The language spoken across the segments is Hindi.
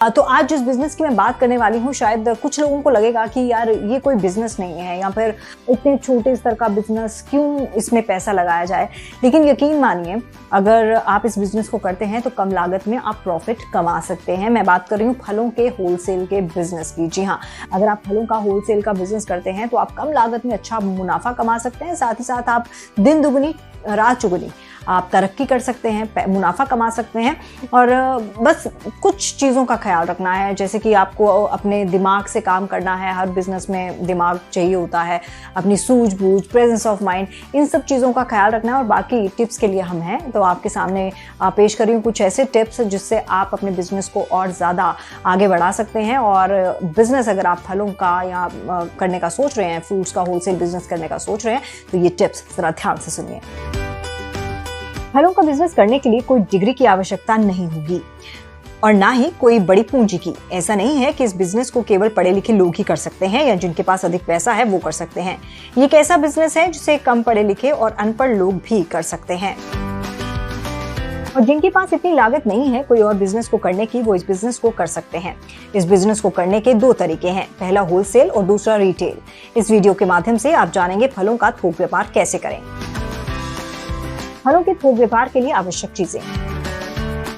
तो आज जिस बिजनेस की मैं बात करने वाली हूँ, शायद कुछ लोगों को लगेगा कि यार ये कोई बिजनेस नहीं है या फिर इतने छोटे स्तर का बिजनेस, क्यों इसमें पैसा लगाया जाए। लेकिन यकीन मानिए, अगर आप इस बिजनेस को करते हैं तो कम लागत में आप प्रॉफिट कमा सकते हैं। मैं बात कर रही हूँ फलों के होलसेल के बिजनेस की। जी हाँ, अगर आप फलों का होलसेल का बिजनेस करते हैं तो आप कम लागत में अच्छा मुनाफा कमा सकते हैं। साथ ही साथ आप दिन दुगनी रात चुगनी आप तरक्की कर सकते हैं, मुनाफा कमा सकते हैं। और बस कुछ चीज़ों का ख्याल रखना है, जैसे कि आपको अपने दिमाग से काम करना है। हर बिजनेस में दिमाग चाहिए होता है, अपनी सूझबूझ, प्रेजेंस ऑफ माइंड, इन सब चीज़ों का ख्याल रखना है। और बाकी टिप्स के लिए हम हैं, तो आपके सामने पेश कर रही हूँ कुछ ऐसे टिप्स जिससे आप अपने बिजनेस को और ज़्यादा आगे बढ़ा सकते हैं। और बिजनेस अगर आप फलों का या करने का सोच रहे हैं, फ्रूट्स का होलसेल बिजनेस करने का सोच रहे हैं, तो ये टिप्स ज़रा ध्यान से सुनिए। फलों का बिजनेस करने के लिए कोई डिग्री की आवश्यकता नहीं होगी और ना ही कोई बड़ी पूंजी की। ऐसा नहीं है कि इस बिजनेस को केवल पढ़े लिखे लोग ही कर सकते हैं या जिनके पास अधिक पैसा है वो कर सकते हैं। ये एक ऐसा बिजनेस है जिसे कम पढ़े लिखे और अनपढ़ लोग भी कर सकते हैं। और जिनके पास इतनी लागत नहीं है कोई और बिजनेस को करने की, वो इस बिजनेस को कर सकते हैं। इस बिजनेस को करने के दो तरीके हैं, पहला होलसेल और दूसरा रिटेल। इस वीडियो के माध्यम से आप जानेंगे फलों का थोक व्यापार कैसे करें। फलों के थोक व्यापार के लिए आवश्यक चीजें।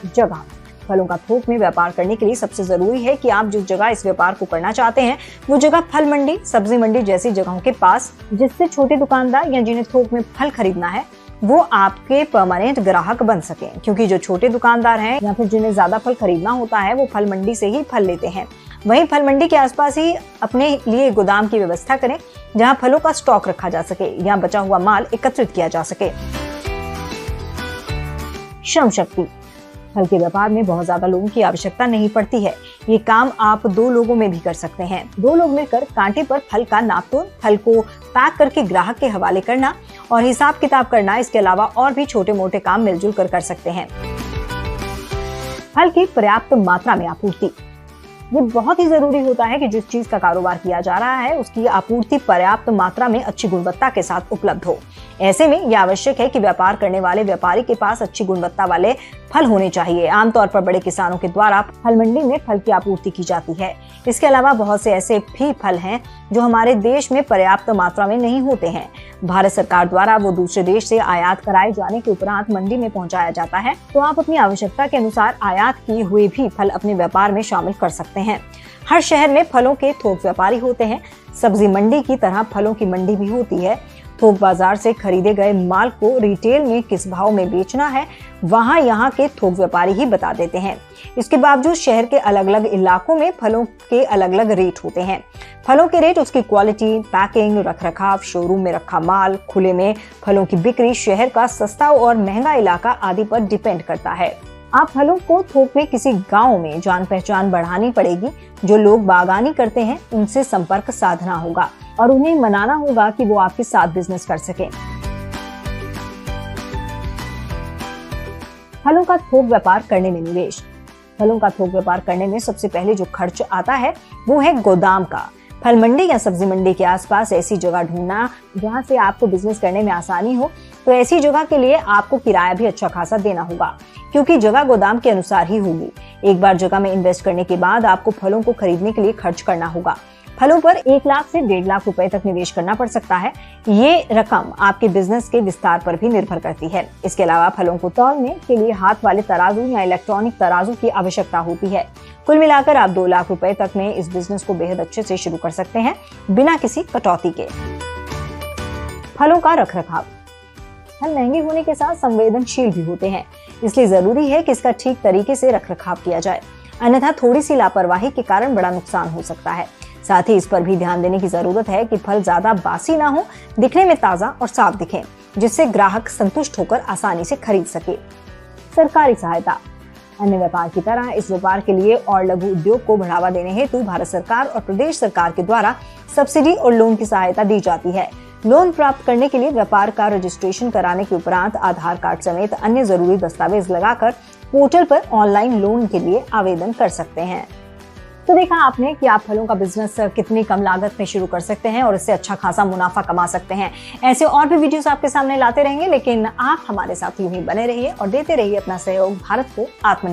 जगह। फलों का थोक में व्यापार करने के लिए सबसे जरूरी है कि आप जिस जगह इस व्यापार को करना चाहते हैं वो जगह फल मंडी, सब्जी मंडी जैसी जगहों के पास, जिससे छोटे दुकानदार या जिन्हें थोक में फल खरीदना है वो आपके परमानेंट ग्राहक बन सके। क्योंकि जो छोटे दुकानदार हैं या फिर जिन्हें ज्यादा फल खरीदना होता है वो फल मंडी से ही फल लेते हैं। वहीं फल मंडी के आसपास ही अपने लिए गोदाम की व्यवस्था करें जहाँ फलों का स्टॉक रखा जा सके या बचा हुआ माल एकत्रित किया जा सके। श्रम शक्ति। फल के व्यापार में बहुत ज्यादा लोगों की आवश्यकता नहीं पड़ती है। ये काम आप 2 लोगों में भी कर सकते हैं। 2 लोग मिलकर कांटे पर फल का नापतोल, फल को पैक करके ग्राहक के हवाले करना और हिसाब किताब करना, इसके अलावा और भी छोटे मोटे काम मिलजुल कर सकते हैं। फल की पर्याप्त मात्रा में आपूर्ति। ये बहुत ही जरूरी होता है कि जिस चीज का कारोबार किया जा रहा है उसकी आपूर्ति पर्याप्त मात्रा में अच्छी गुणवत्ता के साथ उपलब्ध हो। ऐसे में यह आवश्यक है कि व्यापार करने वाले व्यापारी के पास अच्छी गुणवत्ता वाले फल होने चाहिए। आमतौर पर बड़े किसानों के द्वारा फल मंडी में फल की आपूर्ति की जाती है। इसके अलावा बहुत से ऐसे भी फल हैं जो हमारे देश में पर्याप्त मात्रा में नहीं होते हैं। भारत सरकार द्वारा वो दूसरे देश से आयात कराए जाने के उपरांत मंडी में पहुंचाया जाता है। तो आप अपनी आवश्यकता के अनुसार आयात किए हुए भी फल अपने व्यापार में शामिल कर सकते हैं। हर शहर में फलों के थोक व्यापारी होते हैं। सब्जी मंडी की तरह फलों की मंडी भी होती है। थोक बाजार से खरीदे गए माल को रिटेल में किस भाव में बेचना है वहां यहाँ के थोक व्यापारी ही बता देते हैं। इसके बावजूद शहर के अलग अलग इलाकों में फलों के अलग अलग रेट होते हैं। फलों के रेट उसकी क्वालिटी, पैकिंग, रखरखाव, शोरूम में रखा माल, खुले में फलों की बिक्री, शहर का सस्ता और महंगा इलाका आदि पर डिपेंड करता है। आप फलों को थोक में किसी गांव में जान पहचान बढ़ानी पड़ेगी। जो लोग बागानी करते हैं उनसे संपर्क साधना होगा और उन्हें मनाना होगा कि वो आपके साथ बिजनेस कर सके। फलों का थोक व्यापार करने में निवेश। फलों का थोक व्यापार करने में सबसे पहले जो खर्च आता है वो है गोदाम का। फल मंडी या सब्जी मंडी के आसपास ऐसी जगह ढूंढना जहां से आपको बिजनेस करने में आसानी हो। तो ऐसी जगह के लिए आपको किराया भी अच्छा खासा देना होगा, क्योंकि जगह गोदाम के अनुसार ही होगी। एक बार जगह में इन्वेस्ट करने के बाद आपको फलों को खरीदने के लिए खर्च करना होगा। फलों पर 1 लाख से 1.5 लाख रुपए तक निवेश करना पड़ सकता है। ये रकम आपके बिजनेस के विस्तार पर भी निर्भर करती है। इसके अलावा फलों को तौलने के लिए हाथ वाले तराजू या इलेक्ट्रॉनिक तराजू की आवश्यकता होती है। कुल मिलाकर आप 2 लाख रुपए तक में इस बिजनेस को बेहद अच्छे से शुरू कर सकते हैं, बिना किसी कटौती के। फलों का रखरखाव। फल महंगे होने के साथ संवेदनशील भी होते हैं, इसलिए जरूरी है कि इसका ठीक तरीके से रखरखाव किया जाए, अन्यथा थोड़ी सी लापरवाही के कारण बड़ा नुकसान हो सकता है। साथ ही इस पर भी ध्यान देने की जरूरत है कि फल ज्यादा बासी ना हो, दिखने में ताजा और साफ दिखे, जिससे ग्राहक संतुष्ट होकर आसानी से खरीद सके। सरकारी सहायता। अन्य व्यापार की तरह इस व्यापार के लिए और लघु उद्योग को बढ़ावा देने हेतु भारत सरकार और प्रदेश सरकार के द्वारा सब्सिडी और लोन की सहायता दी जाती है। लोन प्राप्त करने के लिए व्यापार का रजिस्ट्रेशन कराने के उपरांत आधार कार्ड समेत अन्य जरूरी दस्तावेज लगाकर पोर्टल पर ऑनलाइन लोन के लिए आवेदन कर सकते हैं। तो देखा आपने कि आप फलों का बिजनेस कितनी कम लागत में शुरू कर सकते हैं और इससे अच्छा खासा मुनाफा कमा सकते हैं। ऐसे और भी वीडियोस आपके सामने लाते रहेंगे, लेकिन आप हमारे साथ यूं ही बने रहिए और देते रहिए अपना सहयोग भारत को आत्मनिर्भर